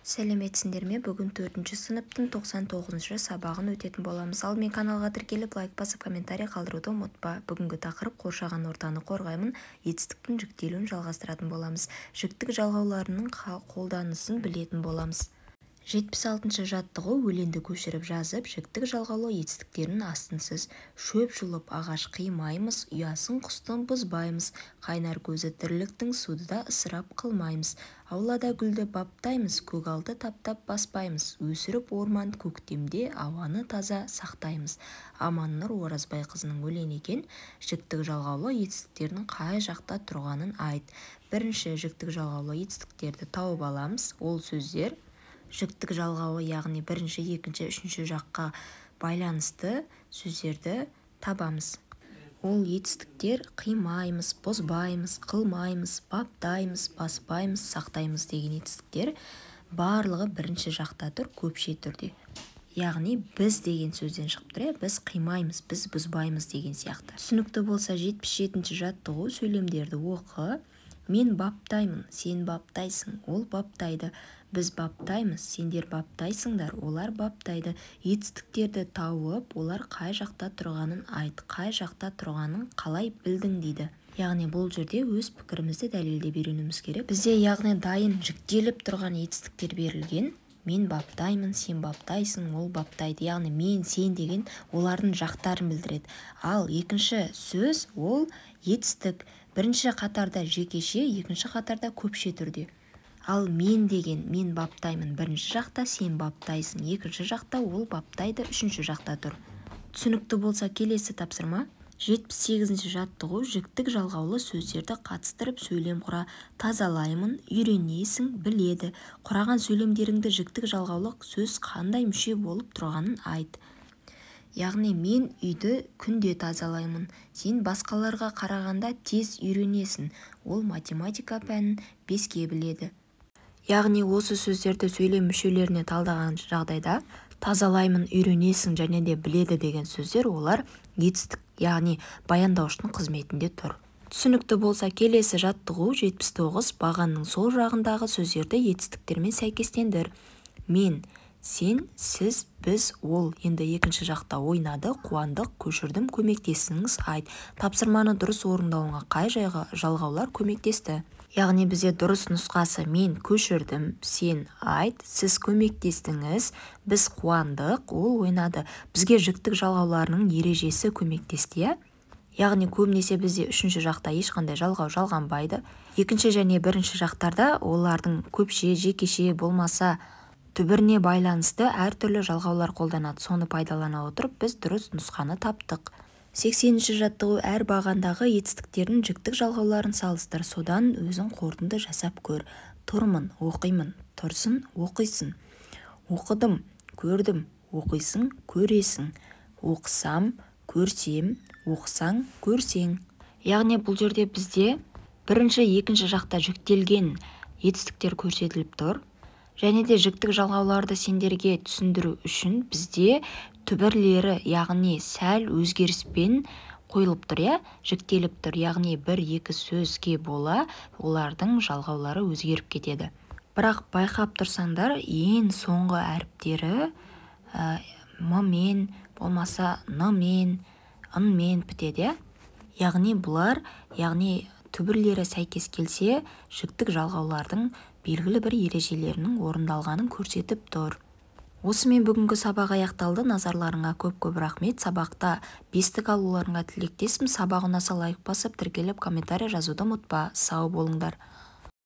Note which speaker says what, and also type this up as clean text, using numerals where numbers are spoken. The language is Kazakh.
Speaker 1: Сәлеметсіңдер ме? Бүгін 4-ші сыныптың 99-шы сабағын өтетін боламыз. Ал мен каналға тіркеліп, лайк басып, комментарий қалдыруды ұмытпа. Бүгінгі тақырып қоршаған ортаны қорғаймын, етістіктің жіктелуін жалғастыратын боламыз. Жіктік жалғауларының қолданысын білетін боламыз. 76-шы жаттығу өлеңді көшіріп жазып, жіктік жалғаулы етістіктерінің астынсыз. Шөп жұлып ағаш қимаймыз, ұясын құстың бұзбаймыз. Қайнар көзі тірліктің суды да ысырап қылмаймыз. Аулада гүлді баптаймыз, көгалды таптап баспаймыз. Өсіріп орман көктемде ауаны таза сақтаймыз. Аманнұр Оразбайқызының өлеңі екен. Жіктік жалғаулы етістіктердің қай жақта тұрғанын айт. Бірінші жіктік жалғаулы етістіктерді тауып аламыз. Ол сөздер жіктік жалғауы, яғни бірінші, екінші, үшінші жаққа байланысты сөздерді табамыз. Ол етістіктер қимаймыз, бұзбаймыз, қылмаймыз, баптаймыз, баспаймыз, сақтаймыз деген етістіктер барлығы бірінші жақта тұр, көпше түрде. Яғни біз деген сөзден шығып тұр, біз қимаймыз, біз бұзбаймыз деген сияқты. Түсінікті болса 77-ші жаттығу сөйлемдерді оқы. Мен баптаймын, сен баптайсың, ол баптайды. Біз баптаймыз, сендер баптайсыңдар, олар баптайды. Етістіктерді тауып, олар қай жақта тұрғанын айт, қай жақта тұрғанын қалай білдің дейді. Яғни бұл жерде өз пікірімізді дәлелдеп үйренуіміз керек. Бізде яғни дайын жіктеліп тұрған етістіктер берілген. Мен баптаймын, сен баптайсың, ол баптайды. Яғни мен, сен деген олардың жақтарын білдіреді. Ал екінші сөз ол етістік. Бірінші қатарда жекеше, екінші қатарда көпше түрде. Ал мен деген, мен баптаймын, бірінші жақта, сен баптайсың, екінші жақта, ол баптайды, үшінші жақта тұр. Түсінікті болса келесі тапсырма. 78-ші жаттығу жіктік жалғаулы сөздерді қатыстырып сөйлем құра. Тазалаймын, үйренесің, біледі. Құраған сөйлемдеріңді жіктік жалғаулық сөз қандай мүше болып тұрғанын айт. Яғни мен үйді күнде тазалаймын. Сен басқаларға қарағанда тез үйренесің. Ол математика пәнін 5-ке біледі. Яғни осы сөздерді сөйлем мүшелеріне талдаған жағдайда тазалаймын, үйренесің және де біледі деген сөздер олар етістік, яғни баяндауыштың қызметінде тұр. Түсінікті болса келесі жаттығу 79 бағанның сол жағындағы сөздерді етістіктермен сәйкестендір. Мен, сен, сіз, біз, ол. Енді екінші жақта ойнады, қуандық, көшірдім, көмектесіңіз, айт. Тапсырманы дұрыс орындауыңа қай жалғаулар көмектесті? Яғни бізде дұрыс нұсқасы мен көшірдім, сен айт, сіз көмектестіңіз, біз қуандық, ол ойнады. Бізге жіктік жалғауларының ережесі көмектесті, яғни көбінесе бізде үшінші жақта ешқандай жалғау жалғанбайды. Екінші және бірінші жақтарда олардың көпше, жекеше болмаса түбіріне байланысты әртүрлі жалғаулар қолданады. Соны пайдалана отырып біз дұрыс нұсқаны таптық. 80-ші жаттығу әр бағандағы етістіктердің жіктік жалғауларын салыстыр. Содан өзің қорытынды жасап көр. Тұрмын, оқимын, тұрсын, оқисың. Оқыдым, көрдім, оқисың, көресің. Оқысам, көрсем, оқысаң, көрсең. Яғни бұл жерде бізде бірінші, екінші жақта жүктелген етістіктер көрсетіліп тұр. Және де жіктік жалғауларды сендерге түсіндіру үшін бізде түбірлері, яғни сәл өзгеріспен қойылып тұр, жіктеліп тұр. Яғни 1-2 сөзге бола олардың жалғаулары өзгеріп кетеді. Бірақ байқап тұрсаңдар, ең соңғы әріптері м-мен, болмаса н-мен, н-мен бітеді. Яғни бұлар, яғни түбірлері сәйкес келсе, жіктік жалғаулардың белгілі бір ережелерінің орындалғанын көрсетіп тұр. Осымен бүгінгі сабақ аяқталды. Назарларыңа көп рахмет. Сабақта 5-тік алуларыңа тілектеспін. Сабақ ұнаса лайк басып, тіркеліп, комментарий жазуды ұмытпа. Сау болыңдар.